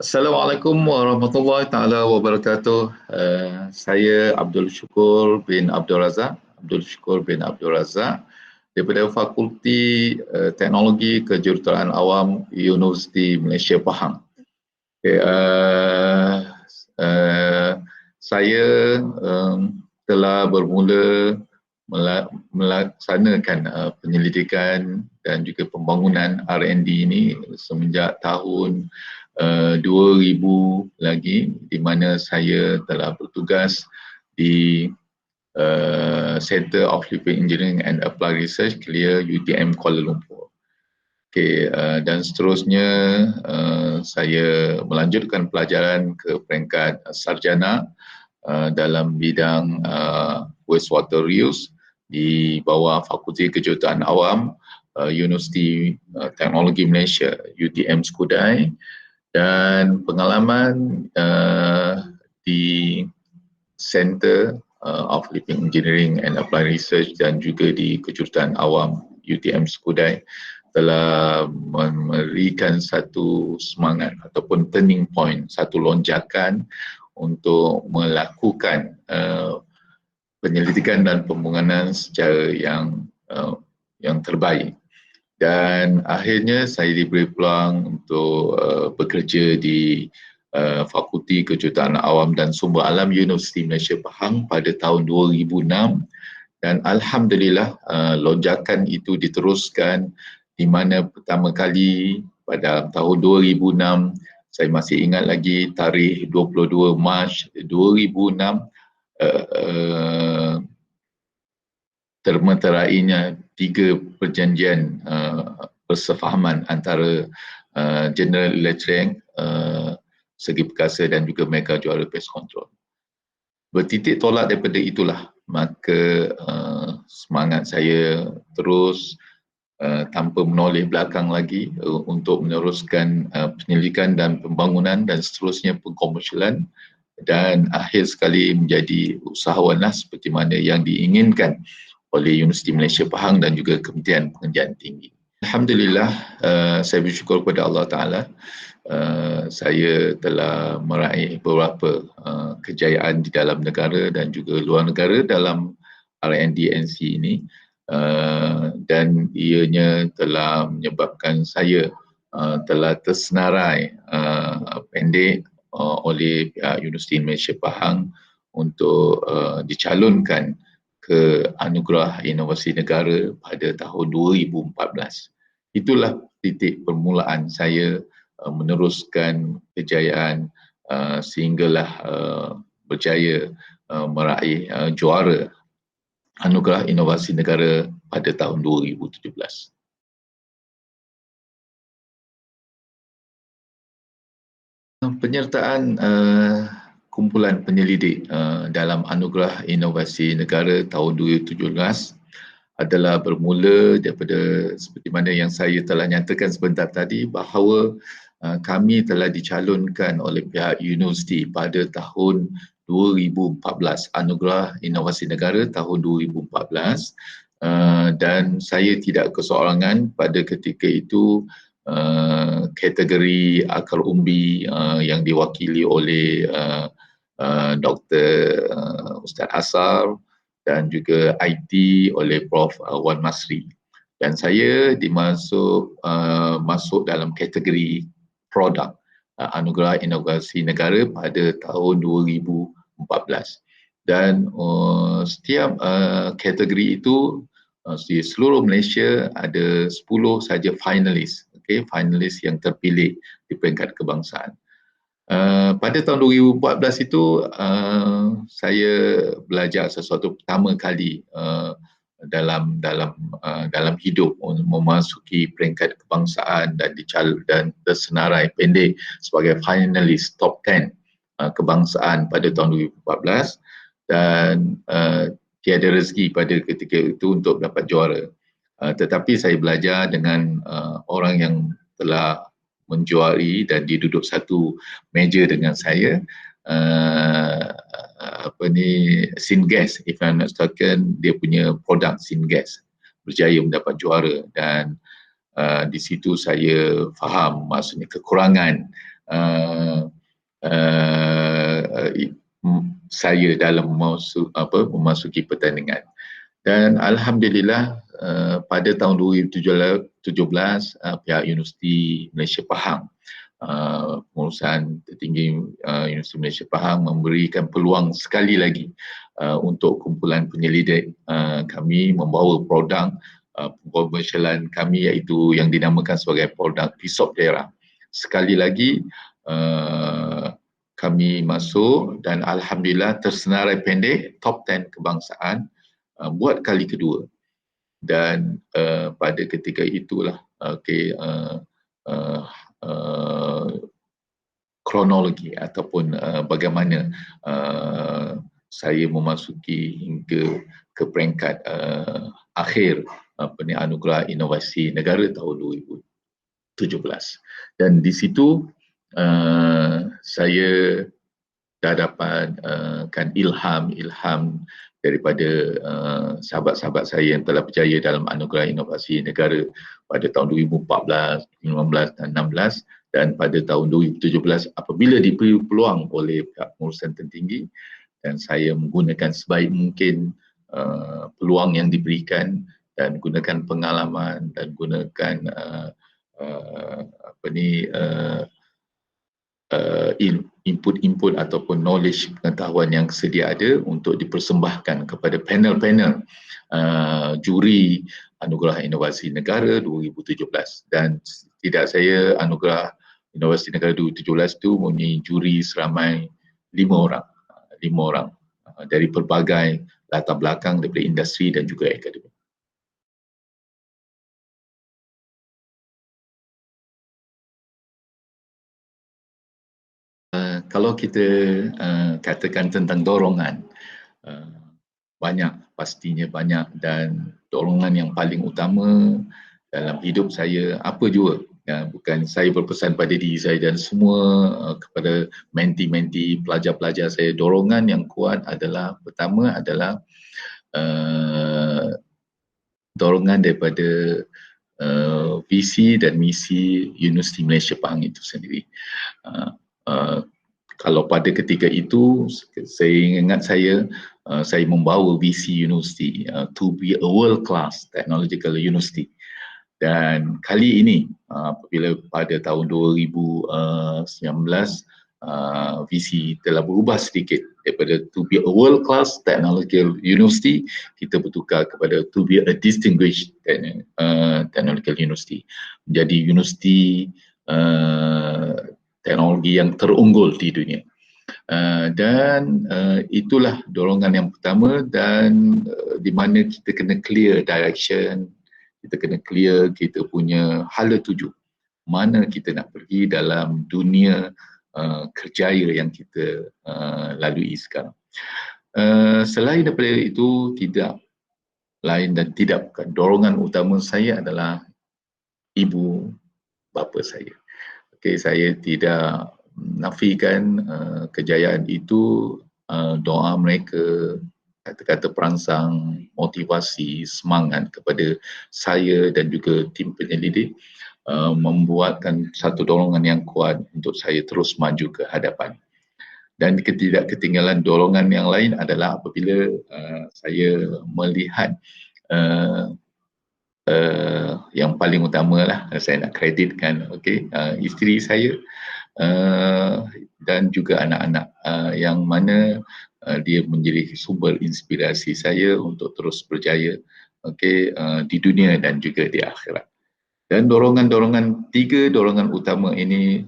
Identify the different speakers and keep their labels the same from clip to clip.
Speaker 1: Assalamualaikum warahmatullahi taala wabarakatuh. Saya Abdul Syukur bin Abdul Razak daripada Fakulti Teknologi Kejuruteraan Awam Universiti Malaysia Pahang. Okay, saya telah bermula melaksanakan penyelidikan dan juga pembangunan R&D ini semenjak tahun 2000 lagi, di mana saya telah bertugas di Center of Living Engineering and Applied Research CLIA UTM Kuala Lumpur. Dan seterusnya saya melanjutkan pelajaran ke peringkat sarjana dalam bidang wastewater reuse di bawah Fakulti Kejuruteraan Awam Universiti Teknologi Malaysia UTM Skudai, dan pengalaman di Center of Living Engineering and Applied Research dan juga di Kejuruteraan Awam UTM Skudai telah memberikan satu semangat ataupun turning point, satu lonjakan untuk melakukan penyelidikan dan pembangunan secara yang terbaik. Dan akhirnya saya diberi peluang untuk bekerja di Fakulti Kejuruteraan Awam dan Sumber Alam Universiti Malaysia Pahang pada tahun 2006, dan alhamdulillah lonjakan itu diteruskan, di mana pertama kali pada tahun 2006, saya masih ingat lagi tarikh 22 Mac 2006, termeterainya 3 perjanjian persefahaman antara General Electric, Segi Perkasa dan juga Mega Juara Pest Control. Bertitik tolak daripada itulah, maka semangat saya terus tanpa menoleh belakang lagi untuk meneruskan penyelidikan dan pembangunan dan seterusnya pengkomersialan, dan akhir sekali menjadi usahawan seperti mana yang diinginkan oleh Universiti Malaysia Pahang dan juga Kementerian Pengajian Tinggi. Alhamdulillah, saya bersyukur kepada Allah Ta'ala, saya telah meraih beberapa kejayaan di dalam negara dan juga luar negara dalam R&D&NC ini, dan ianya telah menyebabkan saya telah tersenarai pendek oleh pihak Universiti Malaysia Pahang untuk dicalonkan ke Anugerah Inovasi Negara pada tahun 2014. Itulah titik permulaan saya meneruskan kejayaan sehinggalah berjaya meraih juara Anugerah Inovasi Negara pada tahun 2017. Penyertaan kumpulan penyelidik dalam Anugerah Inovasi Negara tahun 2017 adalah bermula daripada seperti mana yang saya telah nyatakan sebentar tadi, bahawa kami telah dicalonkan oleh pihak universiti pada tahun 2014, Anugerah Inovasi Negara tahun 2014, dan saya tidak keseorangan pada ketika itu. Kategori akar umbi yang diwakili oleh Dr. Ustaz Asar dan juga IT oleh Prof. Wan Masri, dan saya masuk dalam kategori produk Anugerah Inovasi Negara pada tahun 2014, dan setiap kategori itu di seluruh Malaysia ada 10 saja finalis, finalis yang terpilih di peringkat kebangsaan. Pada tahun 2014 itu saya belajar sesuatu pertama kali dalam hidup, memasuki peringkat kebangsaan dan tersenarai pendek sebagai finalis top 10 kebangsaan pada tahun 2014, dan tiada rezeki pada ketika itu untuk dapat juara. Tetapi saya belajar dengan orang yang telah menjuari dan diduduk satu meja dengan saya, Syngas, if I'm not mistaken, dia punya produk Syngas berjaya mendapat juara, dan di situ saya faham maksudnya kekurangan uh, saya dalam memasuki pertandingan. Dan alhamdulillah pada tahun 2017 pihak Universiti Malaysia Pahang, pengurusan tertinggi Universiti Malaysia Pahang memberikan peluang sekali lagi untuk kumpulan penyelidik kami membawa produk komersialan kami, iaitu yang dinamakan sebagai produk PISOP daerah. Sekali lagi kami masuk dan alhamdulillah tersenarai pendek top 10 kebangsaan buat kali kedua. Dan pada ketika itulah kronologi ataupun bagaimana saya memasuki hingga ke peringkat akhir anugerah inovasi negara tahun 2017. Dan di situ saya dah dapatkan ilham daripada sahabat-sahabat saya yang telah berjaya dalam anugerah inovasi negara pada tahun 2014, 2015 dan 2016, dan pada tahun 2017 apabila diberi peluang oleh pihak pengurusan tertinggi, dan saya menggunakan sebaik mungkin peluang yang diberikan dan gunakan pengalaman dan gunakan input ataupun knowledge pengetahuan yang sedia ada untuk dipersembahkan kepada panel-panel juri Anugerah Inovasi Negara 2017. Dan tidak saya, Anugerah Inovasi Negara 2017 itu mempunyai juri seramai 5 orang dari pelbagai latar belakang daripada industri dan juga akademik. Kalau kita katakan tentang dorongan, banyak, pastinya banyak, dan dorongan yang paling utama dalam hidup saya apa juga, bukan saya berpesan pada diri saya dan semua kepada menti-menti, pelajar-pelajar saya, dorongan yang kuat adalah, pertama adalah dorongan daripada visi dan misi Universiti Malaysia Pahang itu sendiri. Kalau pada ketika itu saya ingat saya membawa visi universiti to be a world class technological university, dan kali ini apabila pada tahun 2019 visi telah berubah sedikit daripada to be a world class technological university, kita bertukar kepada to be a distinguished technological university, menjadi universiti teknologi yang terunggul di dunia. Dan itulah dorongan yang pertama, dan di mana kita kena clear direction, kita kena clear kita punya hala tuju, mana kita nak pergi dalam dunia kerjaya yang kita lalui sekarang. Selain daripada itu, tidak lain dan tidak bukan, dorongan utama saya adalah ibu bapa saya. Saya tidak nafikan kejayaan itu, doa mereka, kata-kata perangsang, motivasi, semangat kepada saya dan juga tim penyelidik membuatkan satu dorongan yang kuat untuk saya terus maju ke hadapan. Dan tidak ketinggalan dorongan yang lain adalah apabila saya melihat yang paling utama lah, saya nak kreditkan isteri saya dan juga anak-anak yang mana dia menjadi sumber inspirasi saya untuk terus berjaya di dunia dan juga di akhirat. Dan tiga dorongan utama ini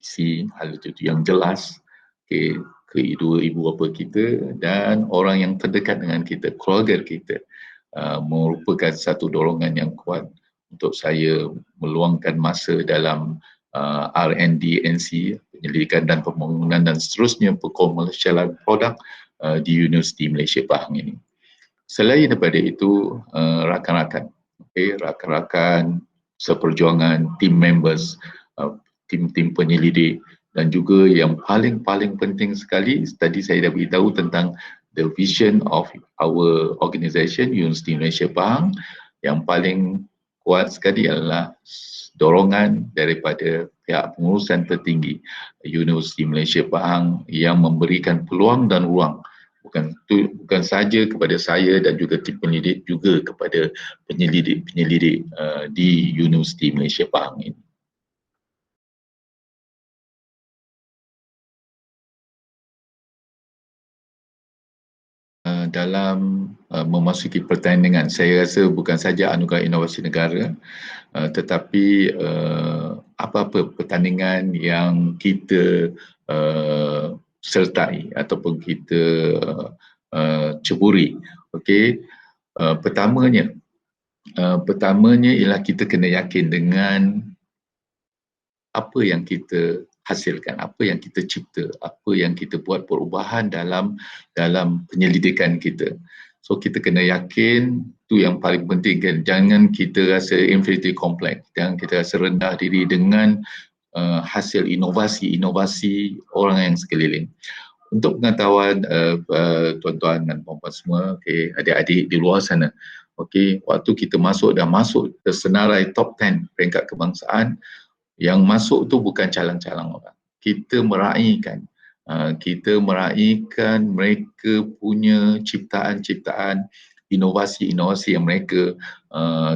Speaker 1: isi hal itu yang jelas kedua ibu bapa kita dan orang yang terdekat dengan kita, keluarga kita, merupakan satu dorongan yang kuat untuk saya meluangkan masa dalam R&D, NC, penyelidikan dan pembangunan dan seterusnya pekomersialan produk di Universiti Malaysia Pahang ini. Selain daripada itu, rakan-rakan, rakan-rakan seperjuangan, team members, tim-tim penyelidik, dan juga yang paling penting sekali, tadi saya dah beritahu tentang the vision of our organisation Universiti Malaysia Pahang. Yang paling kuat sekali adalah dorongan daripada pihak pengurusan tertinggi Universiti Malaysia Pahang yang memberikan peluang dan ruang bukan sahaja kepada saya dan juga tim penyelidik, juga kepada penyelidik-penyelidik di Universiti Malaysia Pahang ini. Dalam memasuki pertandingan, saya rasa bukan saja Anugerah Inovasi Negara, tetapi apa-apa pertandingan yang kita sertai ataupun kita ceburi. Okey, pertamanya ialah kita kena yakin dengan apa yang kita hasilkan, apa yang kita cipta, apa yang kita buat perubahan dalam penyelidikan kita. So kita kena yakin, tu yang paling penting kan. Jangan kita rasa inferiority complex, jangan kita rasa rendah diri dengan hasil inovasi orang yang sekeliling. Untuk pengetahuan tuan-tuan dan puan-puan semua, okay, adik-adik di luar sana, okay, waktu kita masuk ke senarai top 10 peringkat kebangsaan, yang masuk tu bukan calang-calang orang. Kita meraihkan mereka punya ciptaan-ciptaan, inovasi-inovasi yang mereka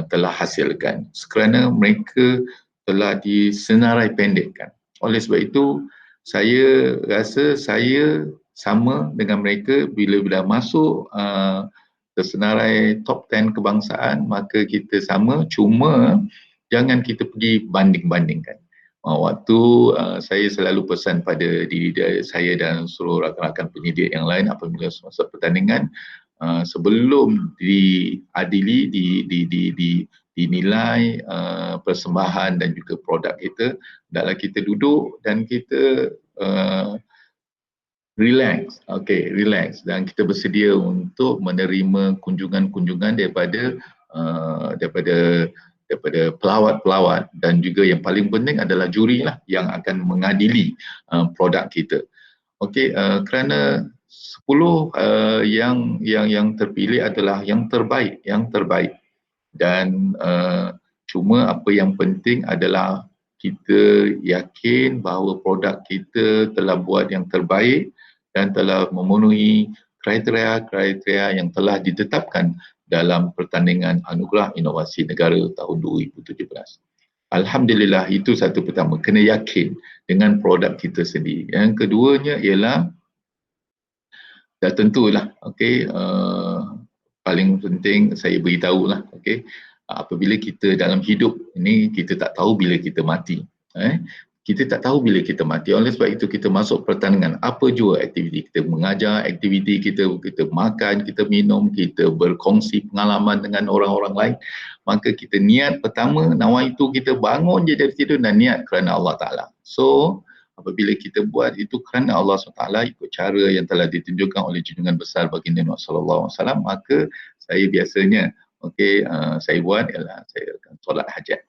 Speaker 1: telah hasilkan, kerana mereka telah disenarai pendekkan. Oleh sebab itu, saya rasa saya sama dengan mereka bila masuk ke senarai top 10 kebangsaan, maka kita sama, cuma jangan kita pergi banding-bandingkan. Waktu saya selalu pesan pada diri saya dan seluruh rakan-rakan penyidik yang lain apabila semasa pertandingan, sebelum diadili, dinilai persembahan dan juga produk kita, hendaklah kita duduk dan kita relax, dan kita bersedia untuk menerima kunjungan-kunjungan daripada pelawat-pelawat, dan juga yang paling penting adalah juri lah yang akan mengadili produk kita. Kerana 10 yang terpilih adalah yang terbaik, dan cuma apa yang penting adalah kita yakin bahawa produk kita telah buat yang terbaik dan telah memenuhi kriteria-kriteria yang telah ditetapkan dalam pertandingan Anugerah Inovasi Negara tahun 2017. Alhamdulillah, itu satu pertama, kena yakin dengan produk kita sendiri. Yang keduanya ialah, dah tentulah, paling penting saya beritahulah, apabila kita dalam hidup ini, kita tak tahu bila kita mati. Kita tak tahu bila kita mati. Oleh sebab itu kita masuk pertandingan, apa jua aktiviti kita mengajar, aktiviti kita makan, kita minum, kita berkongsi pengalaman dengan orang-orang lain, maka kita niat pertama, nawaitu kita bangun je dari tidur dan niat kerana Allah Ta'ala. So apabila kita buat itu kerana Allah SWT, ikut cara yang telah ditunjukkan oleh junjungan besar baginda Nabi sallallahu alaihi wasallam, maka saya biasanya saya buat ialah saya akan solat hajat.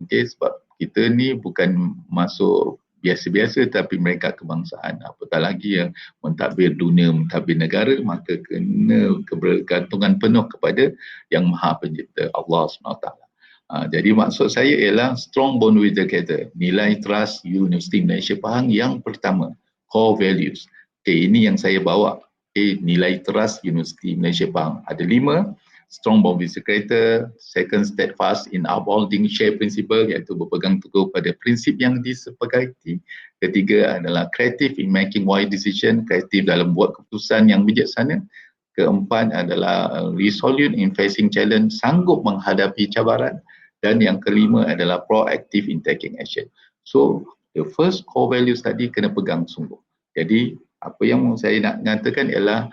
Speaker 1: Sebab kita ni bukan masuk biasa-biasa, tapi mereka kebangsaan. Apatah lagi yang mentadbir dunia, mentadbir negara, maka kena kebergantungan penuh kepada Yang Maha Pencipta, Allah SWT. Jadi maksud saya ialah strong bond with the together. Nilai trust Universiti Malaysia Pahang yang pertama, core values. Ini yang saya bawa. Nilai trust Universiti Malaysia Pahang. Ada 5. Strong bond with the creator, second steadfast in upholding share principle, iaitu berpegang teguh pada prinsip yang disepakati. Ketiga adalah creative in making wise decision, kreatif dalam buat keputusan yang bijaksana. Keempat adalah resolute in facing challenge, sanggup menghadapi cabaran. Dan yang kelima adalah proactive in taking action. So the first core values tadi kena pegang sungguh. Jadi apa yang saya nak nyatakan ialah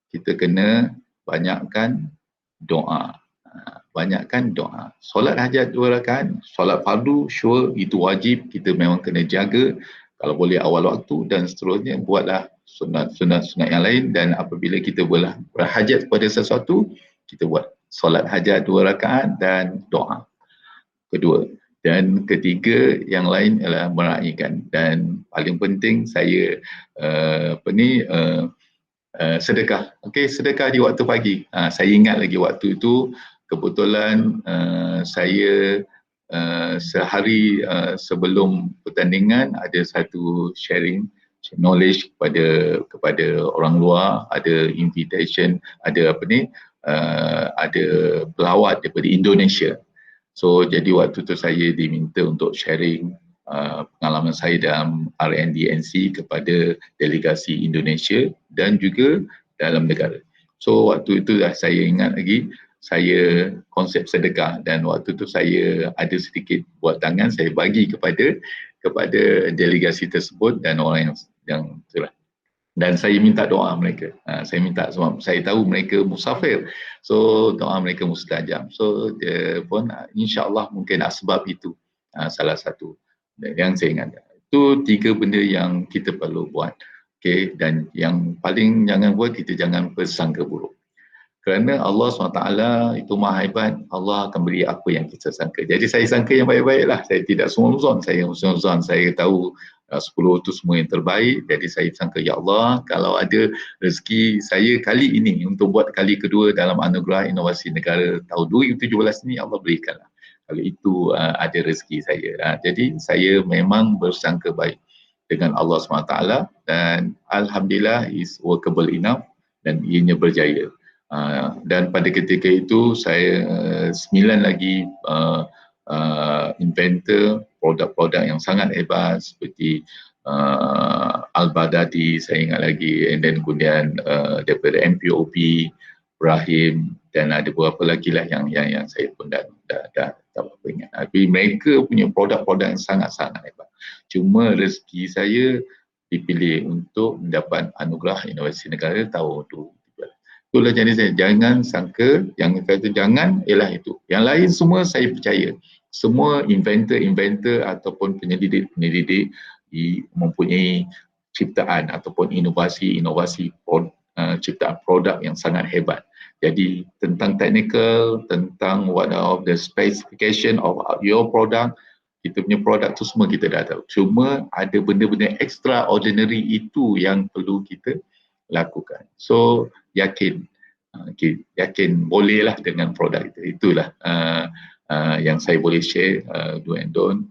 Speaker 1: kita kena banyakkan doa. Solat hajat 2 rakaat, solat fardu, sure itu wajib, kita memang kena jaga, kalau boleh awal waktu dan seterusnya. Buatlah sunat-sunat yang lain, dan apabila kita berhajat kepada sesuatu, kita buat solat hajat 2 rakaat dan doa. Kedua. Dan ketiga, yang lain adalah meraihkan. Dan paling penting saya sedekah. Sedekah di waktu pagi. Saya ingat lagi waktu itu kebetulan saya sehari sebelum pertandingan ada satu sharing knowledge kepada orang luar, ada invitation, ada ada pelawat daripada Indonesia. So jadi waktu tu saya diminta untuk sharing pengalaman saya dalam RNDNC kepada delegasi Indonesia dan juga dalam negara. So waktu itu dah saya ingat lagi, saya konsep sedekah dan waktu tu saya ada sedikit buat tangan, saya bagi kepada delegasi tersebut dan orang yang itulah. Dan saya minta doa mereka. Saya minta sebab saya tahu mereka musafir. So doa mereka mustajab. So dia pun insya-Allah mungkin sebab itu salah satu yang saya ingat. Itu 3 benda yang kita perlu buat. Okay, dan yang paling jangan buat, kita jangan bersangka buruk. Kerana Allah SWT itu maha hebat, Allah akan beri apa yang kita sangka. Jadi saya sangka yang baik-baik lah. Saya tidak suuzon. Saya suuzon. Saya tahu 10 itu semua yang terbaik. Jadi saya sangka, ya Allah, kalau ada rezeki saya kali ini untuk buat kali kedua dalam anugerah inovasi negara tahun 2017 ni, Allah berikanlah. Kalau itu ada rezeki saya. Jadi saya memang bersangka baik dengan Allah SWT dan Alhamdulillah is workable enough dan ianya berjaya. Dan pada ketika itu saya 9 lagi inventor produk-produk yang sangat hebat seperti Al-Badadi saya ingat lagi, and then kemudian daripada MPOP, Ibrahim, dan ada beberapa lagi lah yang saya pun dah tak apa ingat. Tapi mereka punya produk-produk yang sangat-sangat hebat. Cuma rezeki saya dipilih untuk mendapat anugerah inovasi negara tahun tu. Itulah jadi saya jangan sangka, yang kata jangan ialah itu. Yang lain semua saya percaya. Semua inventor ataupun penyelidik mempunyai ciptaan ataupun inovasi ciptaan produk yang sangat hebat. Jadi tentang technical, tentang what are the specification of your product, kita punya produk tu semua kita dah tahu. Cuma ada benda-benda extraordinary itu yang perlu kita lakukan. So yakin bolehlah dengan produk itu. Itulah yang saya boleh share do and don't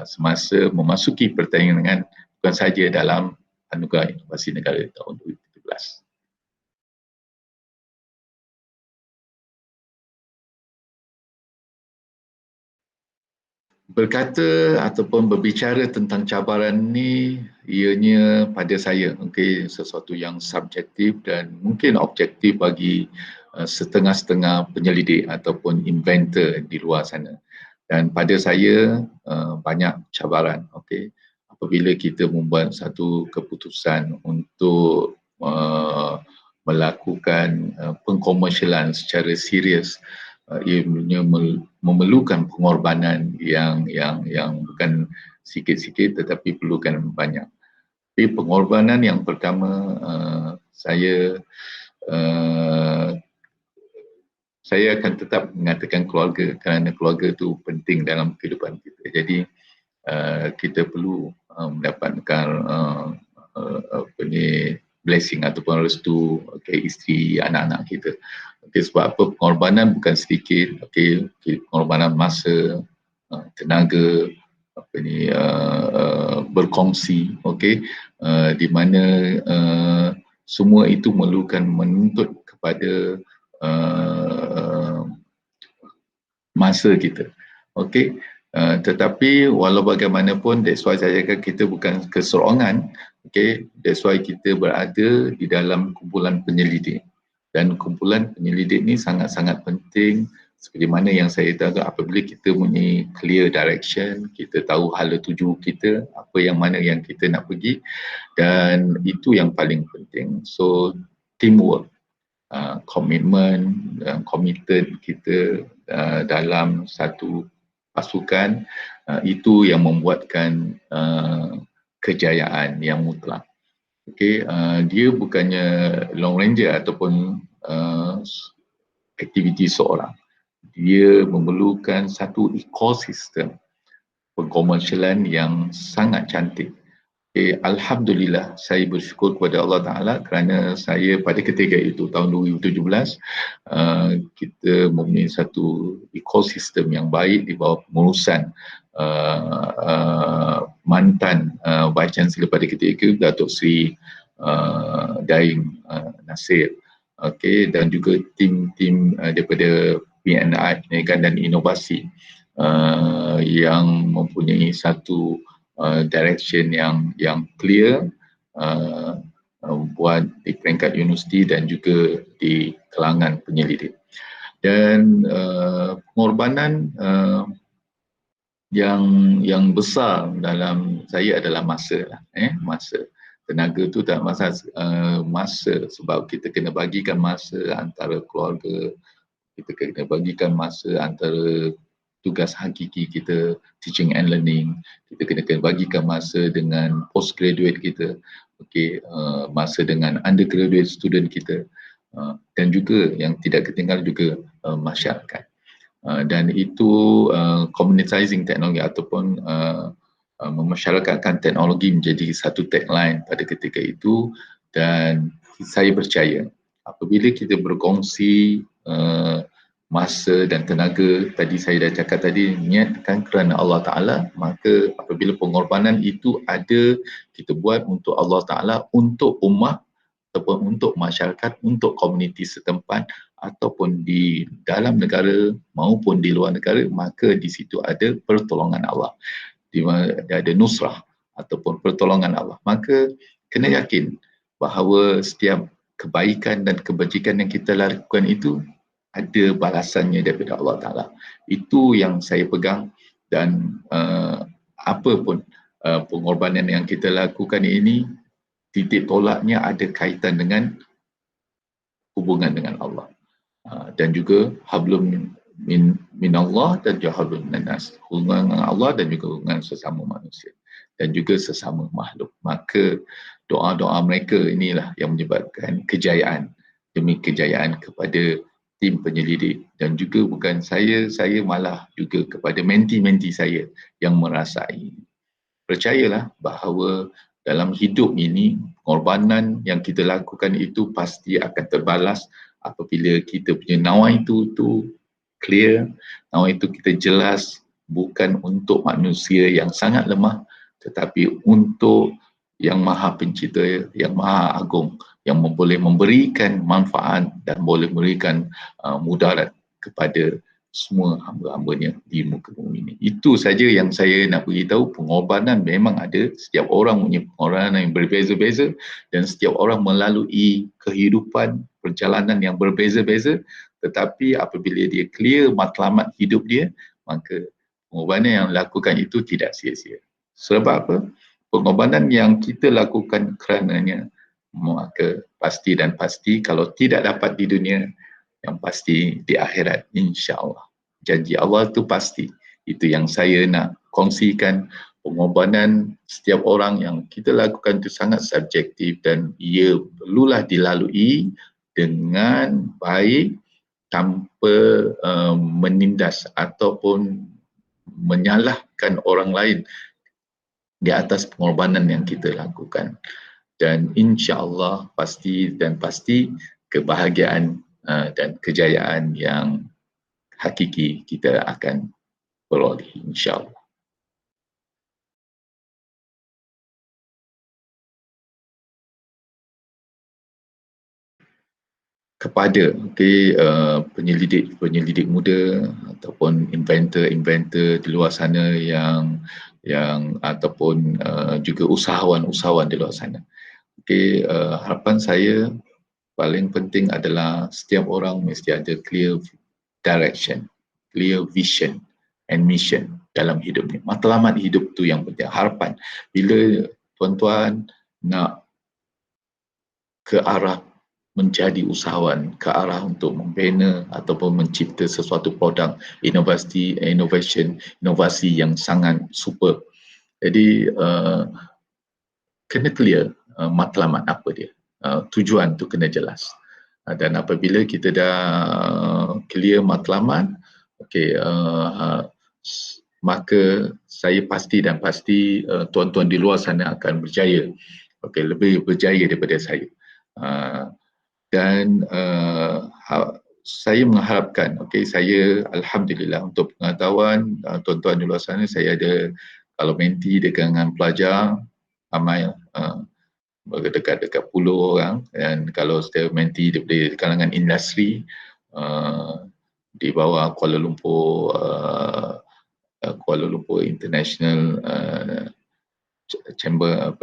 Speaker 1: semasa memasuki pertandingan, bukan saja dalam anugerah inovasi negara tahun 2017. Berkata ataupun berbicara tentang cabaran ni, ianya pada saya sesuatu yang subjektif dan mungkin objektif bagi setengah-setengah penyelidik ataupun inventor di luar sana. Dan pada saya banyak cabaran. Apabila kita membuat satu keputusan untuk melakukan pengkomersialan secara serius, ia memerlukan pengorbanan yang bukan sikit-sikit tetapi perlukan banyak. Tapi pengorbanan yang pertama saya akan tetap mengatakan keluarga, kerana keluarga itu penting dalam kehidupan kita. Jadi kita perlu mendapatkan blessing ataupun restu isteri, anak-anak kita. Sebab apa? Pengorbanan bukan sedikit. Pengorbanan masa, tenaga, berkongsi, di mana semua itu menuntut kepada masa kita. Tetapi walau bagaimanapun, that's why saya kata kita bukan keserongan. That's why kita berada di dalam kumpulan penyelidik. Dan kumpulan penyelidik ni sangat-sangat penting, seperti mana yang saya tahu, apabila kita punya clear direction, kita tahu hala tuju kita, apa yang mana yang kita nak pergi, dan itu yang paling penting. So teamwork, komitmen, committed kita dalam satu pasukan, itu yang membuatkan kejayaan yang mutlak. Dia bukannya long ranger ataupun aktiviti seorang. Dia memerlukan satu ekosistem pengkomersialan yang sangat cantik. Alhamdulillah, saya bersyukur kepada Allah Ta'ala kerana saya pada ketika itu tahun 2017 kita mempunyai satu ekosistem yang baik di bawah pengurusan mantan Vice Chancellor pada ketika itu, Datuk Seri Daim Nasir, dan juga tim-tim daripada PNI, Pendidikan dan Inovasi yang mempunyai satu direction yang clear buat di peringkat universiti dan juga di kalangan penyelidik. Dan pengorbanan yang besar dalam saya adalah masa lah, masa. Tenaga tu tak masa sebab kita kena bagikan masa antara keluarga, kita kena bagikan masa antara tugas hakiki kita, teaching and learning, kita kena bagikan masa dengan postgraduate kita, masa dengan undergraduate student kita, dan juga yang tidak ketinggalan juga masyarakat. Dan itu communitizing teknologi ataupun memasyarakatkan teknologi menjadi satu tagline pada ketika itu. Dan saya percaya apabila kita berkongsi masa dan tenaga, tadi saya dah cakap tadi, niatkan kerana Allah Ta'ala, maka apabila pengorbanan itu ada, kita buat untuk Allah Ta'ala, untuk ummah ataupun untuk masyarakat, untuk komuniti setempat ataupun di dalam negara maupun di luar negara, maka di situ ada pertolongan Allah, di mana ada nusrah ataupun pertolongan Allah. Maka kena yakin bahawa setiap kebaikan dan kebajikan yang kita lakukan itu ada balasannya daripada Allah Ta'ala. Itu yang saya pegang. Dan apa pun pengorbanan yang kita lakukan ini, titik tolaknya ada kaitan dengan hubungan dengan Allah. Dan juga hablum min Allah dan juga hablum minan nas. Hubungan dengan Allah dan juga hubungan sesama manusia dan juga sesama makhluk. Maka doa-doa mereka inilah yang menyebabkan kejayaan demi kejayaan kepada tim penyelidik, dan juga bukan saya malah juga kepada menti-menti saya yang merasai. Percayalah bahawa dalam hidup ini, pengorbanan yang kita lakukan itu pasti akan terbalas apabila kita punya nawa itu clear, nawa itu kita jelas, bukan untuk manusia yang sangat lemah, tetapi untuk yang maha pencipta, yang maha agung, yang boleh memberikan manfaat dan boleh memberikan mudarat kepada semua hamba-hambanya di muka bumi ini. Itu saja yang saya nak beritahu. Pengorbanan memang ada, setiap orang punya pengorbanan yang berbeza-beza dan setiap orang melalui kehidupan perjalanan yang berbeza-beza, tetapi apabila dia clear matlamat hidup dia, maka pengorbanan yang lakukan itu tidak sia-sia. Sebab apa? Pengorbanan yang kita lakukan kerananya, maka pasti dan pasti kalau tidak dapat di dunia, yang pasti di akhirat, insya-Allah. Janji Allah itu pasti. Itu yang saya nak kongsikan. Pengorbanan setiap orang yang kita lakukan itu sangat subjektif dan ia perlulah dilalui dengan baik tanpa menindas ataupun menyalahkan orang lain di atas pengorbanan yang kita lakukan. Dan insya-Allah pasti dan pasti kebahagiaan dan kejayaan yang hakiki kita akan peroleh, insya-Allah. Kepada penyelidik muda ataupun inventor di luar sana yang ataupun juga usahawan di luar sana. Harapan saya paling penting adalah setiap orang mesti ada clear direction, clear vision and mission dalam hidup ni. Matlamat hidup tu yang penting, harapan. Bila tuan-tuan nak ke arah menjadi usahawan, ke arah untuk membina ataupun mencipta sesuatu produk, inovasi yang sangat super. Jadi kena clear matlamat apa dia, tujuan tu kena jelas. Dan apabila kita dah clear matlamat, maka saya pasti dan pasti tuan-tuan di luar sana akan berjaya. Okey, lebih berjaya daripada saya. Dan saya mengharapkan, okey, saya alhamdulillah untuk pengetahuan tuan-tuan di luar sana, saya ada kalau menti dengan pelajar ramai dekat-dekat 10 orang, dan kalau saya menti daripada kalangan industri di bawah Kuala Lumpur International Chamber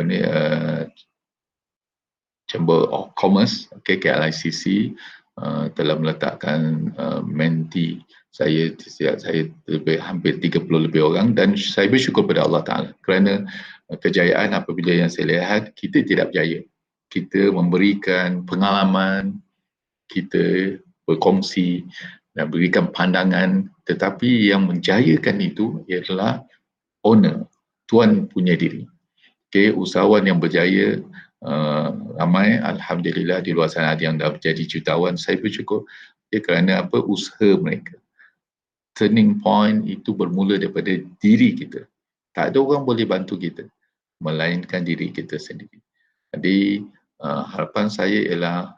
Speaker 1: Chamber of Commerce, KLICC, telah meletakkan menti saya hampir 30 lebih orang, dan saya bersyukur pada Allah Ta'ala kerana kejayaan apabila yang saya lihat kita tidak berjaya. Kita memberikan pengalaman, kita berkongsi dan berikan pandangan, tetapi yang menjayakan itu ialah owner, tuan punya diri. Usahawan yang berjaya ramai, alhamdulillah di luar sana ada yang dah menjadi jutawan. Saya bersyukur kerana usaha mereka. Turning point itu bermula daripada diri kita. Tak ada orang boleh bantu kita melainkan diri kita sendiri. Jadi harapan saya ialah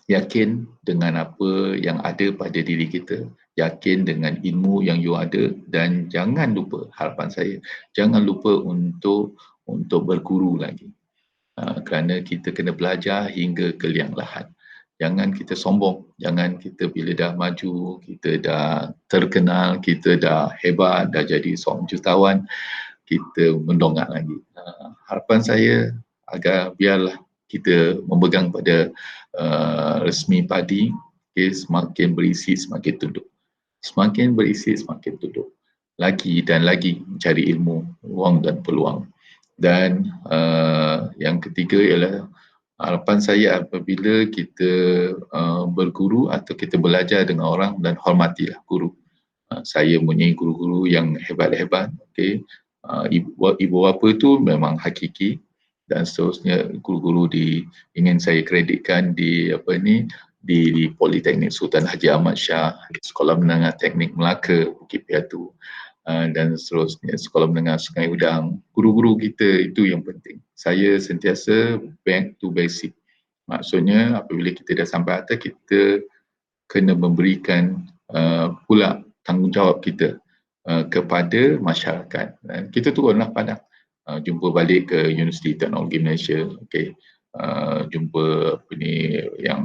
Speaker 1: yakin dengan apa yang ada pada diri kita, yakin dengan ilmu yang you ada, dan jangan lupa, harapan saya, jangan lupa untuk berguru lagi. Kerana kita kena belajar hingga ke liang lahat. Jangan kita sombong, jangan kita bila dah maju, kita dah terkenal, kita dah hebat, dah jadi seorang jutawan, kita mendongak lagi. Harapan saya agar biarlah kita memegang pada resmi padi, semakin berisi semakin tunduk. Semakin berisi semakin tunduk. Lagi dan lagi mencari ilmu, ruang dan peluang. Dan yang ketiga ialah harapan saya apabila kita berguru atau kita belajar dengan orang, dan hormatilah guru. Saya mempunyai guru-guru yang hebat-hebat. Ibu bapa itu memang hakiki, dan seterusnya guru-guru ingin saya kreditkan di Politeknik Sultan Haji Ahmad Shah, Sekolah Menengah Teknik Melaka Bukit Piatu, dan seterusnya Sekolah Menengah Sungai Udang. Guru-guru kita itu yang penting. Saya sentiasa back to basic. Maksudnya apabila kita dah sampai atas, kita kena memberikan pula tanggungjawab kita kepada masyarakat. Kita turunlah padang, jumpa balik ke Universiti Teknologi Malaysia, jumpa yang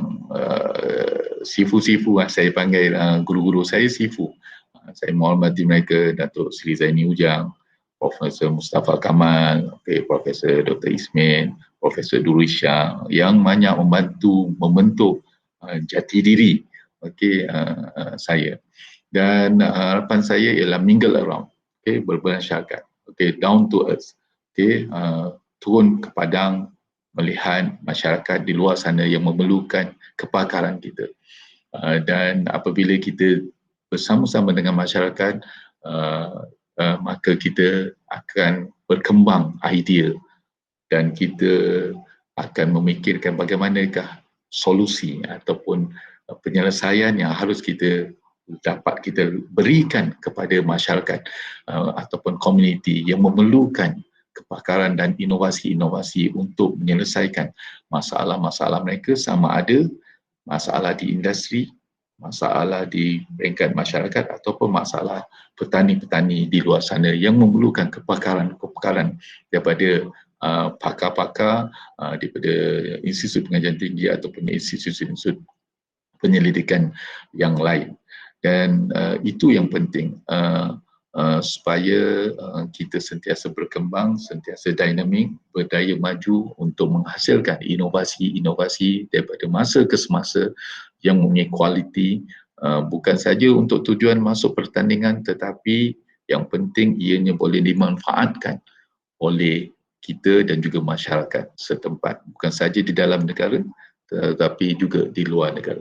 Speaker 1: sifu-sifu, saya panggil guru-guru saya sifu. Saya menghormati mereka, Datuk Seri Zaini Ujang, Profesor Mustafa Kamal, Profesor Dr. Ismail, Profesor Durisha, yang banyak membantu membentuk jati diri saya. Dan harapan saya ialah mingle around, bermasyarakat, down to earth, turun ke padang, melihat masyarakat di luar sana yang memerlukan kepakaran kita. Dan apabila kita bersama-sama dengan masyarakat, maka kita akan berkembang idea, dan kita akan memikirkan bagaimanakah solusi ataupun penyelesaian yang harus kita dapat kita berikan kepada masyarakat ataupun komuniti yang memerlukan kepakaran dan inovasi-inovasi untuk menyelesaikan masalah-masalah mereka, sama ada masalah di industri, masalah di peringkat masyarakat, ataupun masalah petani-petani di luar sana yang memerlukan kepakaran daripada pakar-pakar daripada institut pengajian tinggi ataupun institut penyelidikan yang lain. Dan itu yang penting, supaya kita sentiasa berkembang, sentiasa dinamik, berdaya maju untuk menghasilkan inovasi-inovasi daripada masa ke semasa yang mempunyai kualiti, bukan saja untuk tujuan masuk pertandingan, tetapi yang penting ianya boleh dimanfaatkan oleh kita dan juga masyarakat setempat, bukan saja di dalam negara tetapi juga di luar negara.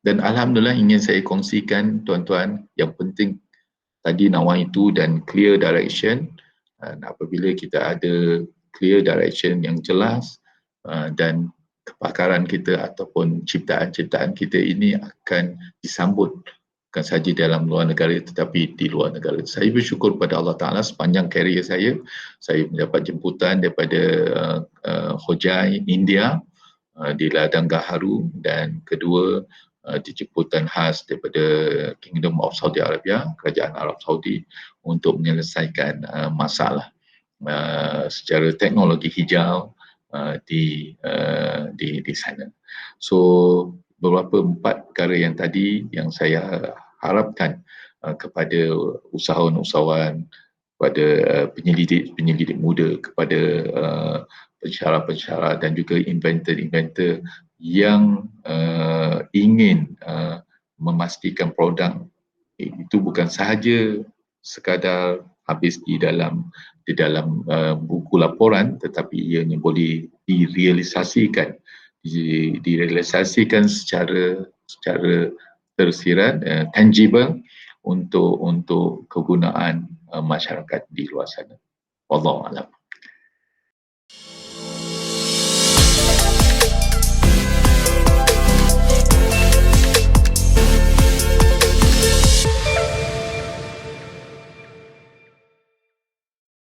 Speaker 1: Dan alhamdulillah ingin saya kongsikan tuan-tuan, yang penting tadi nawa itu dan clear direction. Dan apabila kita ada clear direction yang jelas, dan kepakaran kita ataupun ciptaan-ciptaan kita ini akan disambut bukan sahaja dalam luar negara tetapi di luar negara. Saya bersyukur kepada Allah Ta'ala sepanjang karier saya mendapat jemputan daripada Hojai India di ladang Gaharu, dan kedua dijemputan khas daripada Kingdom of Saudi Arabia, Kerajaan Arab Saudi, untuk menyelesaikan masalah secara teknologi hijau di sana. So beberapa 4 perkara yang tadi yang saya harapkan kepada usahawan-usahawan, kepada penyelidik muda, kepada pensyarah-pensyarah dan juga inventor-inventor yang ingin memastikan produk itu bukan sahaja sekadar habis di dalam buku laporan, tetapi ianya boleh direalisasikan secara tersirat, tangible untuk kegunaan masyarakat di luar sana. Wallahu a'lam.